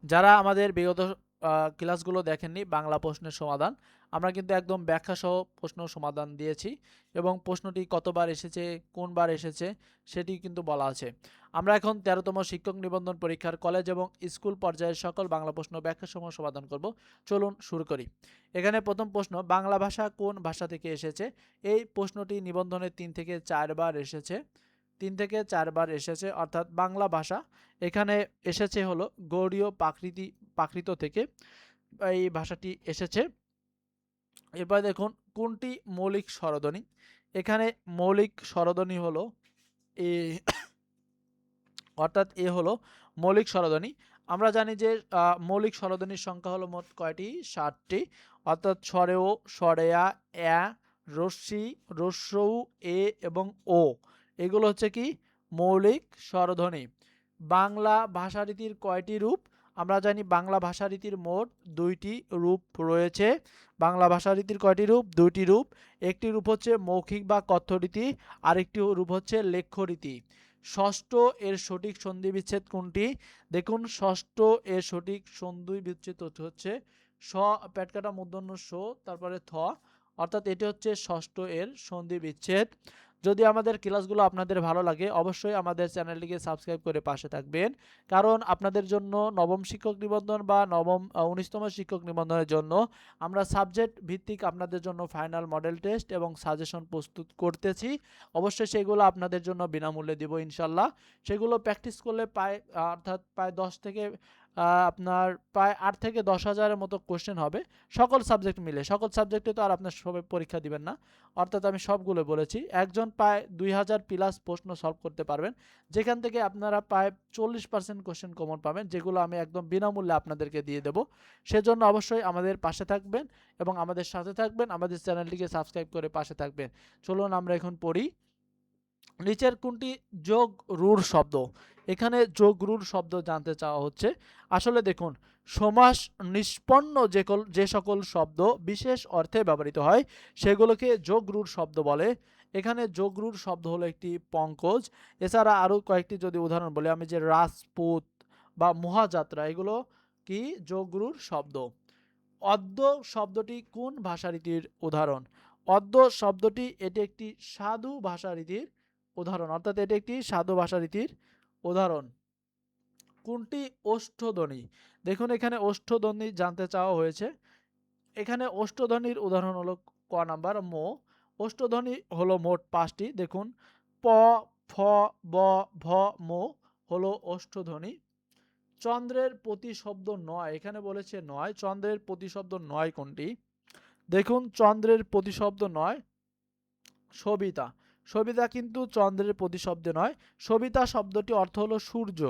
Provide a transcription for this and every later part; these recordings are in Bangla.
যারা আমাদের বিগত ক্লাসগুলো দেখেননি বাংলা প্রশ্নের সমাধান, আমরা কিন্তু একদম ব্যাখ্যা সহ প্রশ্ন সমাধান দিয়েছি এবং প্রশ্নটি কতবার এসেছে, কোন বার এসেছে সেটি কিন্তু বলা আছে। আমরা এখন 13তম শিক্ষক নিবন্ধন পরীক্ষার কলেজ এবং স্কুল পর্যায়ের সকল বাংলা প্রশ্ন ব্যাখ্যাসমূহ সমাধান করব। চলুন শুরু করি। এখানে প্রথম প্রশ্ন, বাংলা ভাষা কোন ভাষা থেকে এসেছে? এই প্রশ্নটি নিবন্ধনে 3 থেকে 4 বার এসেছে। 3 থেকে 4 বার এসেছে, অর্থাৎ বাংলা ভাষা এখানে এসেছে হলো গৌড়ীয় প্রাকৃত থেকে এই ভাষাটি এসেছে। এরপর দেখুন কোনটি মৌলিক স্বরধ্বনি? এখানে মৌলিক স্বরধ্বনি হলো এ, অর্থাৎ এ হলো মৌলিক স্বরধ্বনি। আমরা জানি যে মৌলিক স্বরধ্বনির সংখ্যা হলো মোট কয়টি? 7টি। অর্থাৎ স্বরেও, স্বরেয়া, অ্যা, রস্যি, রস্যৌ, এ এবং ও, এগুলো হচ্ছে কি মৌলিক স্বরধ্বনি। বাংলা ভাষারীতির কয়টি রূপ? আমরা জানি বাংলা ভাষারীতির মোট 2টি রূপ রয়েছে। বাংলা ভাষারীতির কয়টি রূপ? 2টি রূপ। একটি রূপ হচ্ছে মৌখিক বা কথ্য রীতি, আরেকটি রূপ হচ্ছে লেখ্য রীতি। ষষ্ঠ এর সঠিক সন্ধি বিচ্ছেদ কোনটি? দেখুন ষষ্ঠ এর সঠিক সন্ধি বিচ্ছেদ হচ্ছে স, পেটকাটা মূর্ধন্য স, তারপরে থ, অর্থাৎ এটি হচ্ছে ষষ্ঠ এর সন্ধি বিচ্ছেদ। যদি আমাদের ক্লাসগুলো আপনাদের ভালো লাগে অবশ্যই আমাদের চ্যানেলটিকে সাবস্ক্রাইব করে পাশে থাকবেন, কারণ আপনাদের জন্য নবম শিক্ষক নিবন্ধন বা 19তম শিক্ষক নিবন্ধনের জন্য আমরা সাবজেক্ট ভিত্তিক আপনাদের জন্য ফাইনাল মডেল টেস্ট এবং সাজেশন প্রস্তুত করতেছি। অবশ্যই সেগুলো আপনাদের জন্য বিনামূল্যে দিব ইনশাল্লাহ। সেগুলো প্র্যাকটিস করলে অর্থাৎ প্রায় 10 থেকে আপনার প্রায় 8 থেকে 10,000-এর মতো কোশ্চেন হবে সকল সাবজেক্ট মিলে। সকল সাবজেক্টে তো আর আপনার সবাই পরীক্ষা দিবেন না, অর্থাৎ আমি সবগুলো বলেছি। একজন প্রায় 2000 প্লাস প্রশ্ন সলভ করতে পারবেন, যেখান থেকে আপনারা প্রায় 40% কোশ্চেন কমন পাবেন, যেগুলো আমি একদম বিনামূল্যে আপনাদেরকে দিয়ে দেবো। সেজন্য অবশ্যই আমাদের পাশে থাকবেন এবং আমাদের সাথে থাকবেন, আমাদের চ্যানেলটিকে সাবস্ক্রাইব করে পাশে থাকবেন। চলুন আমরা এখন পড়ি। নিচের কোনটি যোগ রূঢ় শব্দ? এখানে যোগ রূঢ় শব্দ জানতে চাওয়া হচ্ছে। আসলে দেখুন, সমাস নিষ্পন্ন যে সকল শব্দ বিশেষ অর্থে ব্যবহৃত হয় সেগুলোকে যোগ রূঢ় শব্দ বলে। এখানে যোগ রূঢ় শব্দ হলো একটি পঙ্কজ। এছাড়া আরও কয়েকটি যদি উদাহরণ বলি আমি, যে রাজপুত বা মহাযাত্রা, এগুলো কি যোগ রূঢ় শব্দ। অদ্য শব্দটি কোন ভাষারীতির উদাহরণ? অদ্য শব্দটি এটি একটি সাধু ভাষারীতির উদাহরণ, অর্থাৎ এটি একটি সাধু ভাষারীতির উদাহরণ। কোনটি ওষ্ঠধ্বনি? দেখুন এখানে ওষ্ঠধ্বনি জানতে চাওয়া হয়েছে। এখানে ওষ্ঠধ্বনির উদাহরণ হলো ক নাম্বার মো। ওষ্ঠধ্বনি হলো মোট 5টি। দেখুন প, ফ, ব, ভ, মো হলো ওষ্ঠধ্বনি। চন্দ্রের প্রতিশব্দ নয়, এখানে বলেছে নয়, চন্দ্রের প্রতিশব্দ নয় কোনটি? দেখুন চন্দ্রের প্রতিশব্দ নয় সবিতা। সবিতা কিন্তু চন্দ্রের প্রতিশব্দ নয়। সবিতা শব্দটি অর্থ হলো সূর্য,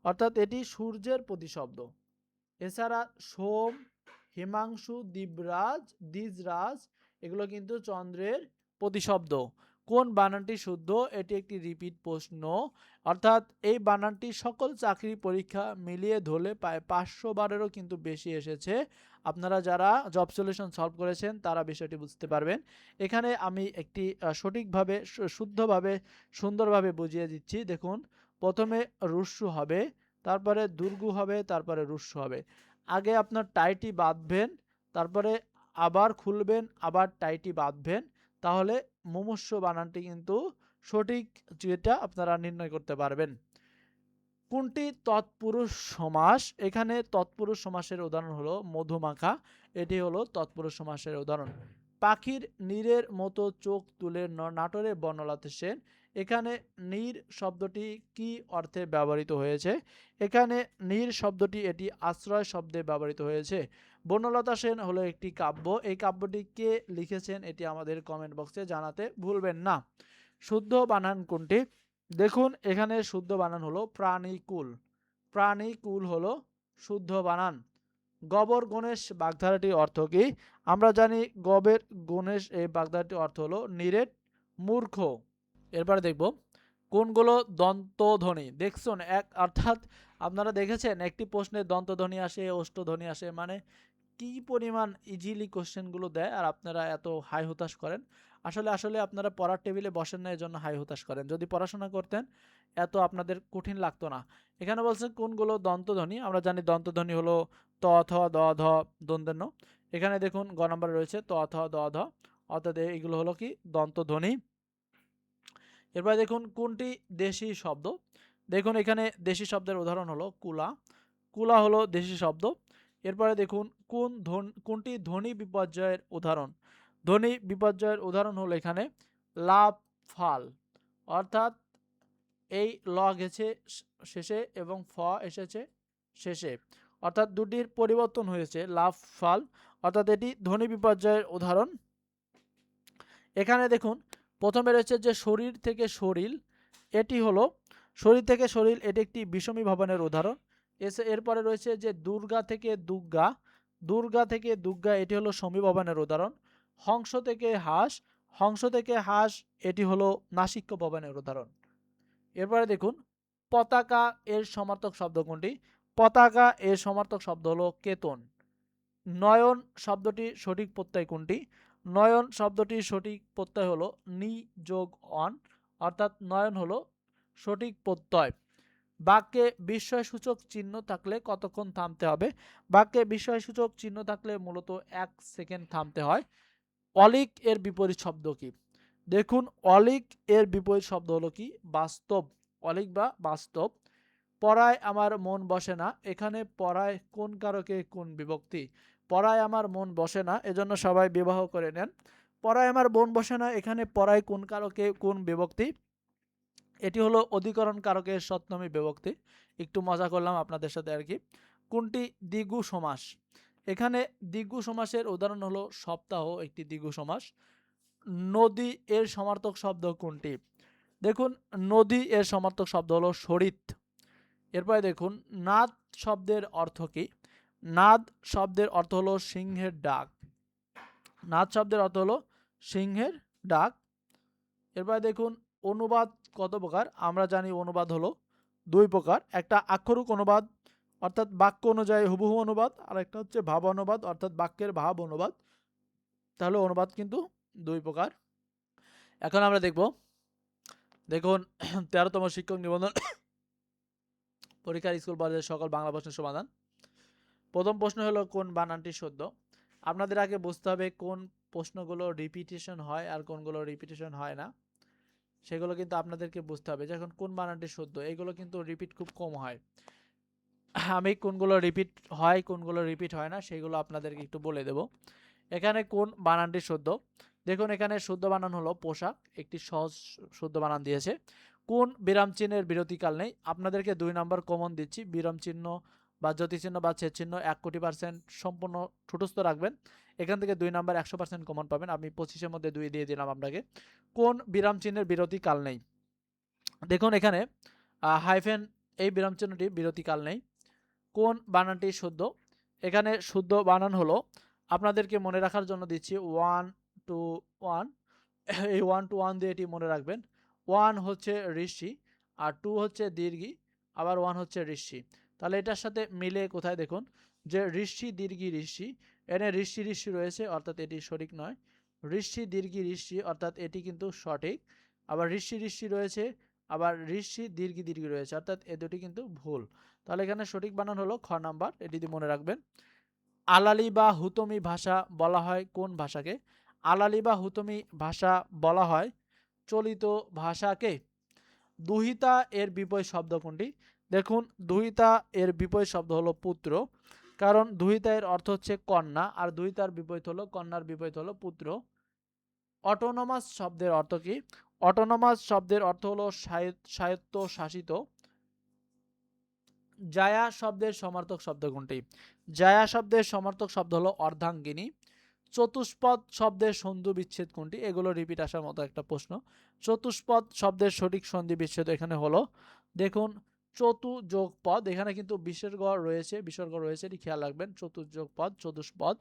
অর্থাৎ এটি সূর্যের প্রতিশব্দ। এছাড়া সোম, হিমাংশু, দ্বীপরাজ, দ্বিজরাজ, এগুলো কিন্তু চন্দ্রের প্রতিশব্দ। কোন বানানটি শুদ্ধ? এটি একটি রিপিট প্রশ্ন, অর্থাৎ এই বানানটি সকল চাকরি পরীক্ষা মিলিয়ে ধরলে প্রায় 500 বারেরও কিন্তু বেশি এসেছে। আপনারা যারা জব সলিউশন সলভ করেছেন তারা বিষয়টি বুঝতে পারবেন। এখানে আমি একটি সঠিকভাবে শুদ্ধভাবে সুন্দরভাবে বুঝিয়ে দিচ্ছি। দেখুন প্রথমে রুস্যু হবে, তারপরে দুর্গু হবে, তারপরে রুস্যু হবে। আগে আপনার টাইটি বাঁধবেন, তারপরে আবার খুলবেন, আবার টাইটি বাঁধবেন, তাহলে মুমূর্ষু বানানটি কিন্তু সঠিক, যেটা আপনারা নির্ণয় করতে পারবেন। কোনটি তৎপুরুষ সমাস? এখানে তৎপুরুষ সমাসের উদাহরণ হলো মধুমাখা, এটি হলো তৎপুরুষ সমাসের উদাহরণ। পাখির নীরের মতো চোখ তুলে নাটোরে বনলতা সেন, এখানে নীর শব্দটি কি অর্থে ব্যবহৃত হয়েছে? এখানে নীর শব্দটি এটি আশ্রয় শব্দে ব্যবহৃত হয়েছে। বনলতা সেন হলো একটি কাব্য, এই কাব্যটি কে লিখেছেন এটি আমাদের কমেন্ট বক্সে জানাতে ভুলবেন না। শুদ্ধ বানান কোনটি? দেখুন এখানে শুদ্ধ বানান হলো প্রাণীকুল। প্রাণীকুল হলো শুদ্ধ বানান। গবর গণেশ বাগধারাটির অর্থ কি? আমরা জানি গবের গণেশ এই বাগধারাটির অর্থ হলো নিরেট মূর্খ। এরপরে দেখব কোনগুলো দন্তধ্বনি। দেখছেন অর্থাৎ আপনারা দেখেছেন একটি প্রশ্নে দন্তধ্বনি আসে, ওষ্ঠধ্বনি আসে, মানে কি পরিমাণ ইজিলি কোশ্চেনগুলো দেয় আর আপনারা এত হাই হতাশ করেন। আসলে আসলে আপনারা পড়ার টেবিলে বসেন না, এজন্য হাই হতাশ করেন। যদি পড়াশোনা করতেন এত আপনাদের কঠিন লাগতো না। এখানে বলছে কোনগুলো দন্তধ্বনি। আমরা জানি দন্তধ্বনি হলো ত, থ, দ, ধ, দন্তের ন। এখানে দেখুন গ নম্বরে রয়েছে ত, থ, দ, ধ, অর্থাৎ এগুলো হলো কি দন্তধ্বনি। এরপরে দেখুন কোনটি দেশি শব্দ। দেখুন এখানে দেশি শব্দের উদাহরণ হলো কুলা। কুলা হলো দেশি শব্দ। এরপরে দেখুন কোনটি ধ্বনি বিপর্যয়ের উদাহরণ। ধ্বনি বিপর্যয়ের উদাহরণ হলো এখানে লাভ, ফাল, অর্থাৎ এই ল গেছে শেষে এবং ফ এসেছে শেষে, অর্থাৎ দুটির পরিবর্তন হয়েছে লাভ, ফাল, অর্থাৎ এটি ধ্বনি বিপর্যয়ের উদাহরণ। এখানে দেখুন প্রথমে রয়েছে যে শরীর থেকে শরীর, এটি হলো শরীর থেকে শরীর, এটি একটি বিষমী ভবনের উদাহরণ। এরপরে রয়েছে যে দুর্গা থেকে দুর্গা, দুর্গা থেকে দুর্গা, এটি হলো সমীভবনের উদাহরণ। হংস থেকে হাঁস, হংস থেকে হাঁস, এটি হলো নাসিক্য ভবনের উদাহরণ। এরপরে দেখুন পতাকা এর সমার্থক শব্দ কোনটি। পতাকা এর সমার্থক শব্দ হলো কেতন। নয়ন শব্দটি সঠিক প্রত্যয় কোনটি। নয়ন শব্দটির সঠিক প্রত্যয় হলো নি যোগ অন, অর্থাৎ নয়ন হলো সঠিক প্রত্যয়। বাক্যে বিস্ময়সূচক চিহ্ন থাকলে কতক্ষণ থামতে হবে। বাক্যে বিস্ময়সূচক চিহ্ন থাকলে মূলত 1 সেকেন্ড থামতে হয়। অলিক এর বিপরীত শব্দ কি। দেখুন অলিক এর বিপরীত শব্দ হলো কি বাস্তব। অলিক বা বাস্তব। পড়ায় আমার মন বসে না, এখানে পড়ায় কোন কারকে কোন বিভক্তি। পড়ায় আমার মন বসে না, এজন্য সবাই বিবাহ করে নেন। পড়ায় আমার মন বসে না, এখানে পড়ায় কোন কারকে কোন বিভক্তি। এটি হলো অধিকরণ কারকের সপ্তমী বিভক্তি। একটু মজা করলাম আপনাদের সাথে আর কি। কোনটি দ্বিগু সমাস। এখানে দ্বিগু সমাসের উদাহরণ হলো সপ্তাহ, একটি দ্বিগু সমাস। নদী এর সমার্থক শব্দ কোনটি। দেখুন নদী এর সমার্থক শব্দ হলো সরিত। এরপরে দেখুন নাদ শব্দের অর্থ কি। নাদ শব্দের অর্থ হলো সিংহের ডাক। নাদ শব্দের অর্থ হলো সিংহের ডাক। এরপরে দেখুন অনুবাদ কত প্রকার। আমরা জানি অনুবাদ হলো 2 প্রকার। একটা আক্ষরিক অনুবাদ অর্থাৎ বাক্য অনুযায়ী হুবহু অনুবাদ, আর একটা হচ্ছে ভাব অনুবাদ অর্থাৎ বাক্যের ভাব অনুবাদ। তাহলে অনুবাদ কিন্তু 2 প্রকার। এখন আমরা দেখব, দেখুন 13তম শিক্ষক নিবন্ধন পরীক্ষার স্কুল পর্যায়ে সকল বাংলা প্রশ্নের সমাধান। প্রথম প্রশ্ন হলো কোন বানানটি শুদ্ধ। আপনাদের আগে বুঝতে হবে কোন প্রশ্নগুলো রিপিটেশন হয় আর কোনগুলো রিপিটেশন হয় না, সেগুলো কিন্তু আপনাদেরকে বুঝতে হবে। যখন কোন বানানটি শুদ্ধ, এগুলো কিন্তু রিপিট খুব কম হয়। আমি কোনগুলো রিপিট হয় কোনগুলো রিপিট হয় না সেগুলো আপনাদেরকে একটু বলে দেব। এখানে কোন বানানটি শুদ্ধ। দেখুন এখানে শুদ্ধ বানান হলো পোশাক, একটি সহজ শুদ্ধ বানান দিয়েছে। কোন বিরাম চিহ্নের বিরতিকাল নেই। আপনাদেরকে 2 নাম্বার কমন দিচ্ছি। বিরাম চিহ্ন বা জ্যোতি চিহ্ন বা ছেদ চিহ্ন 1,00,00,000% সম্পূর্ণ ঠুটস্থ রাখবেন। এখান থেকে 2 নাম্বার 100% কমন পাবেন। আমি 25-এর মধ্যে 2 দিয়ে দিলাম আপনাকে। কোন বিরাম চিহ্নের বিরতিকাল নেই। দেখুন এখানে হাইফেন, এই বিরাম চিহ্নটি বিরতিকাল নেই। কোন বানানটি শুদ্ধ। এখানে শুদ্ধ বানান হলো, আপনাদেরকে মনে রাখার জন্য দিচ্ছি 1 to 1। এই 1 to 1 দিয়ে এটি মনে রাখবেন। 1 হচ্ছে ঋষি আর 2 হচ্ছে দীর্ঘি, আবার 1 হচ্ছে ঋষি। তাহলে এটার সাথে মিলে কোথায় দেখুন যে ঋষি দীর্ঘি ঋষি, এখানে ঋষি ঋষি রয়েছে অর্থাৎ এটি সঠিক নয়। ঋষি দীর্ঘি ঋষি অর্থাৎ এটি কিন্তু সঠিক। আবার ঋষি ঋষি রয়েছে, আবার ঋষি দীর্ঘি দীর্ঘি রয়েছে অর্থাৎ এ দুটি কিন্তু ভুল। তাহলে এখানে সঠিক বানান হলো খ নাম্বার, এটি মনে রাখবেন। আলালি বা হুতমি ভাষা বলা হয় কোন ভাষাকে। আলালি বা হুতমি ভাষা বলা হয় চলিত ভাষাকে। দুহিতা এর বিপরীত শব্দ কোনটি। দেখুন দুহিতা এর বিপরীত শব্দ হলো পুত্র, কারণ দুহিতা এর অর্থ হচ্ছে কন্যা, আর দুহিতার বিপরীত হলো কন্যার বিপরীত হলো পুত্র। অটোনমাস শব্দের অর্থ কি। অটোনমাস শব্দের অর্থ হলো স্বায়ত্ত শাসিত। জায়া শব্দের সমার্থক শব্দ কোনটি। জায়া শব্দের সমার্থক শব্দ হলো অর্ধাঙ্গিনী। চতুষ্পদ শব্দের সন্ধি বিচ্ছেদ কোনটি। এগুলো রিপিট আসার মতো একটা প্রশ্ন। চতুষ্পদ শব্দের সঠিক সন্ধি বিচ্ছেদ এখানে হলো, দেখুন চতু যোগ পদ, এখানে কিন্তু বিসর্গ রয়েছে, এটি খেয়াল রাখবেন। চতুর্যোগ পদ চতুষ্পদ।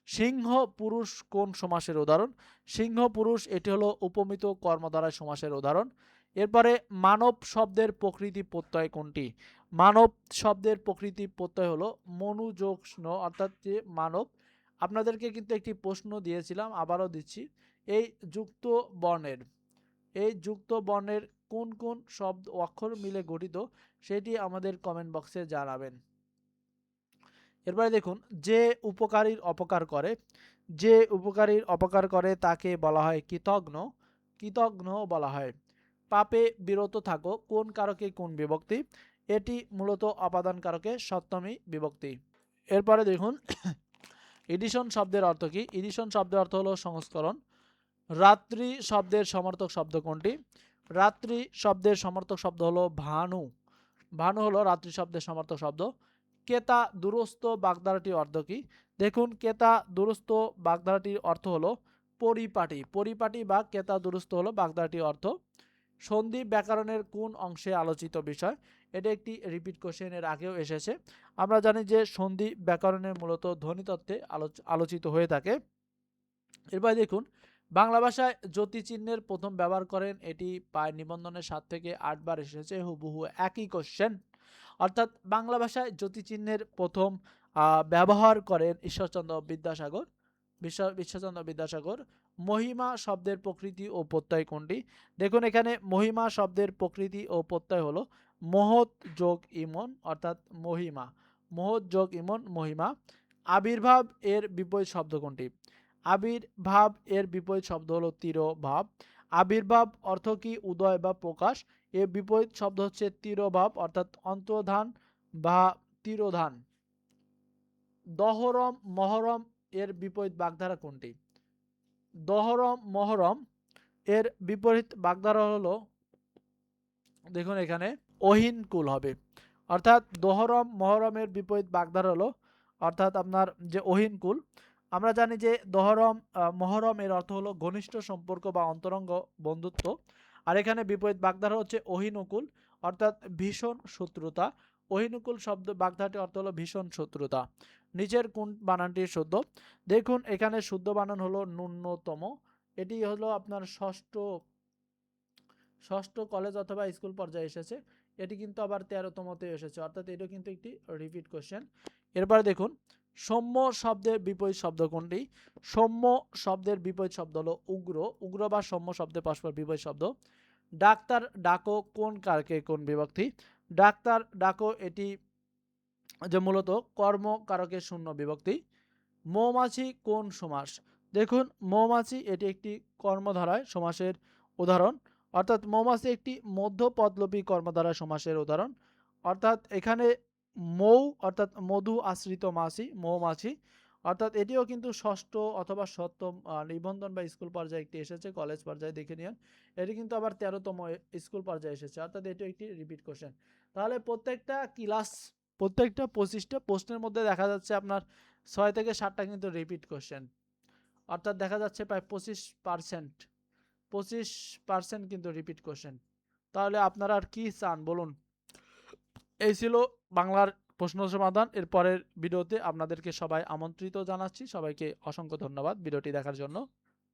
সিংহ পুরুষ কোন সমাসের উদাহরণ। সিংহ পুরুষ এটি হলো উপমিত কর্মধারয় সমাসের উদাহরণ। এরপরে মানব শব্দের প্রকৃতি প্রত্যয় কোনটি। মানব শব্দের প্রকৃতি প্রত্যয় হলো মনু যোগ স্ন, অর্থাৎ যে মানব। আপনাদেরকে কিন্তু একটি প্রশ্ন দিয়েছিলাম, আবারও দিচ্ছি। এই যুক্ত বর্ণের কোন কোন শব্দ অক্ষর মিলে গঠিত সেটি আমাদের কমেন্ট বক্সে জানাবেন। এরপরে দেখুন, যে উপকারীর অপকার করে তাকে বলা হয় কৃতঘ্ন বলা হয়। পাপে বিরত থাকো কোন কারকে কোন বিভক্তি? এটি মূলত অপাদান কারকে সপ্তমী বিভক্তি। এরপরে দেখুন, এডিশন শব্দের অর্থ কি? এডিশন শব্দের অর্থ হলো সংস্করণ। রাত্রি শব্দের সমার্থক শব্দ কোনটি? রাত্রি শব্দের সমার্থক শব্দ হলো ভানু। ভানু হলো রাত্রি শব্দের সমার্থক শব্দ। কেতা দুরস্থ বাগধারাটির অর্থ কি? দেখুন, কেতা দুরস্থ বাগধারাটির অর্থ হলো পরিপাটি বা কেতা দুরস্থ হলো বাগধারাটির অর্থ। সন্ধি ব্যাকরণের কোন অংশে আলোচিত বিষয়? এটা একটি রিপিট কোশ্চেন, এর আগেও এসেছে। আমরা জানি যে সন্ধি ব্যাকরণের মূলত ধ্বনিতত্ত্বে আলোচিত হয়ে থাকে। এরপর দেখুন, বাংলা ভাষায় জ্যোতিচিহ্নের প্রথম ব্যবহার করেন, এটি প্রায় নিবন্ধনের 7 থেকে 8 বার এসেছে, হুবহু একই কোশ্চেন। অর্থাৎ বাংলা ভাষায় জ্যোতিচিহ্নের প্রথম ব্যবহার করেন ঈশ্বরচন্দ্র বিদ্যাসাগর। মহিমা শব্দের প্রকৃতি ও প্রত্যয় কোনটি? দেখুন, এখানে মহিমা শব্দের প্রকৃতি ও প্রত্যয় হলো মহৎ যোগ ইমন, অর্থাৎ মহিমা। মহৎ যোগ ইমন মহিমা। আবির্ভাব এর বিপরীত শব্দ কোনটি? আবির্ভাব এর বিপরীত শব্দ হলো তিরোভাব। আবির্ভাব অর্থ কি? উদয় বা প্রকাশ। এর বিপরীত শব্দ হচ্ছে তিরোভাব, অর্থাৎ অন্তর্ধান বা তিরোধান। দহরম মহরম এর বিপরীত বাগধারা কোনটি? দহরম মহরম এর বিপরীত বাগধারা হলো, দেখুন এখানে অহিনকুল হবে। অর্থাৎ দহরম মহরমের বিপরীত বাগধারা হলো অর্থাৎ আপনার যে অহিনকুল। আমরা জানি যে দহরম মহরম এর অর্থ হলো ঘনিষ্ঠ সম্পর্ক বা অন্তরঙ্গ বন্ধুত্ব। আর এখানে বিপরীত বাগধারা হচ্ছে অহিনুকুল, অর্থাৎ ভীষণ শত্রুতা। অহিনুকুল শব্দ বাগধারাটির অর্থ হলো ভীষণ শত্রুতা। নিচের কোন বানানটি শুদ্ধ? দেখুন, এখানে শুদ্ধ বানান হলো ন্যূনতম। এটি হলো আপনার ষষ্ঠ কলেজ অথবা স্কুল পর্যায়ে এসেছে। এটি কিন্তু আবার 13তমতে এসেছে, অর্থাৎ এটা কিন্তু একটি রিপিট কোশ্চেন। এরপরে দেখুন, সৌম্য শব্দের বিপরীত শব্দ কোনটি? সৌম্য শব্দের বিপরীত শব্দ হলো উগ্র বা সৌম্য শব্দের পরস্পর বিপরীত শব্দ। ডাক্তার ডাকো কোন কারকে কোন বিভক্তি? ডাক্তার ডাকো এটি যে মূলত কর্ম কারকের শূন্য বিভক্তি। মৌমাছি কোন সমাস? দেখুন, মৌমাছি এটি একটি কর্মধারায় সমাসের উদাহরণ, অর্থাৎ মৌমাছি একটি মধ্যপদলোপী কর্মধারায় সমাসের উদাহরণ। অর্থাৎ এখানে মৌ অর্থাৎ মধু আশ্রিত মাছি, মৌমাছি, অর্থাৎ এটিও কিন্তু ষষ্ঠ অথবা সপ্তম নিবন্ধন বা স্কুল পর্যায়ে একটি এসেছে, কলেজ পর্যায়ে দেখে নিন। এটি কিন্তু আবার 13তম স্কুল পর্যায়ে এসেছে, অর্থাৎ এটি একটি রিপিট কোশ্চেন। তাহলে প্রত্যেকটা 25টা প্রশ্নের মধ্যে দেখা যাচ্ছে আপনার 6 থেকে 7টা কিন্তু রিপিট কোশ্চেন, অর্থাৎ দেখা যাচ্ছে প্রায় 25% কিন্তু রিপিট কোশ্চেন। তাহলে আপনারা আর কি চান বলুন? এই ছিল বাংলার প্রশ্ন সমাধান। এর পরের ভিডিওতে আপনাদেরকে সবাই আমন্ত্রিত জানাচ্ছি। সবাইকে অসংখ্য ধন্যবাদ ভিডিওটি দেখার জন্য।